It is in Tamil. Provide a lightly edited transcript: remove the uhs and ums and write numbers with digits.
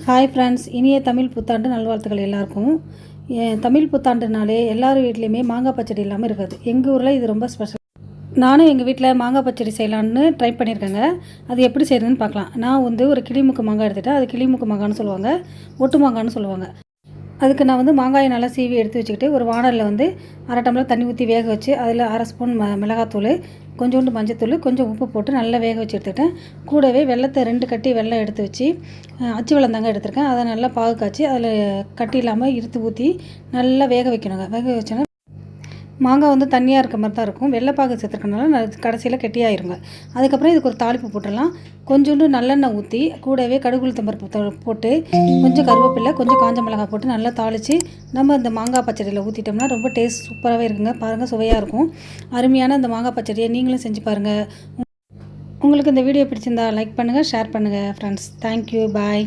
ஹாய் ஃப்ரெண்ட்ஸ், இனிய தமிழ் புத்தாண்டு நல்வாழ்த்துக்கள் எல்லாருக்கும். தமிழ் புத்தாண்டுனாலே எல்லார் வீட்லேயுமே மாங்காய் பச்சடி இல்லாமல் இருக்காது. எங்கள் ஊரில் இது ரொம்ப ஸ்பெஷல். நானும் எங்கள் வீட்டில் மாங்காய் பச்சடி செய்யலான்னு ட்ரை பண்ணியிருக்கேங்க. அது எப்படி செய்கிறதுன்னு பார்க்கலாம். நான் ஒரு கிளிமுக்கு மாங்காய் எடுத்துகிட்டேன். அது கிளிமுக்கு மாங்கான்னு சொல்லுவாங்க, ஒட்டு மாங்கான்னு சொல்லுவாங்க. அதுக்கு நான் மாங்காயை நல்லா சீவி எடுத்து வச்சுக்கிட்டு ஒரு வானலில் அரை டம்ளர் தண்ணி ஊற்றி வேக வச்சு அதில் அரை ஸ்பூன் மிளகாத்தூள், கொஞ்சோண்டு மஞ்சத்தூள், கொஞ்சம் உப்பு போட்டு நல்லா வேக வச்சு எடுத்துக்கிட்டேன். கூடவே வெல்லத்தை 2 கட்டி வெல்லம் எடுத்து வச்சு அச்சு வெல்லம் தாங்க எடுத்திருக்கேன். அதை நல்லா பாகு காய்ச்சி அதில் கட்டி இல்லாமல் இருத்து ஊற்றி நல்லா வேக வைக்கணுங்க. வேக வச்சோன்னா மாங்காய் தண்ணியாக இருக்க மாதிரி தான் இருக்கும். வெள்ளைப்பாகு சேர்த்துருக்கனால கடைசியில் கெட்டியாயிருங்க. அதுக்கப்புறம் இதுக்கு ஒரு தாளிப்பு போட்டுடலாம். கொஞ்சோண்டு நல்லெண்ணெய் ஊற்றி கூடவே கடுகு உளுத்தம் பருப்பு போட்டு கொஞ்சம் கருவேப்பிலை, கொஞ்சம் காஞ்ச மிளகாய் போட்டு நல்லா தாளித்து நம்ம இந்த மாங்காய் பச்சடியில் ஊற்றிட்டோம்னா ரொம்ப டேஸ்ட் சூப்பராகவே இருக்குங்க. பாருங்கள், சுவையாக இருக்கும். அருமையான இந்த மாங்காய் பச்சடியை நீங்களும் செஞ்சு பாருங்கள். உங்களுக்கு இந்த வீடியோ பிடிச்சிருந்தா லைக் பண்ணுங்கள், ஷேர் பண்ணுங்கள் ஃப்ரெண்ட்ஸ். தேங்க்யூ, பாய்.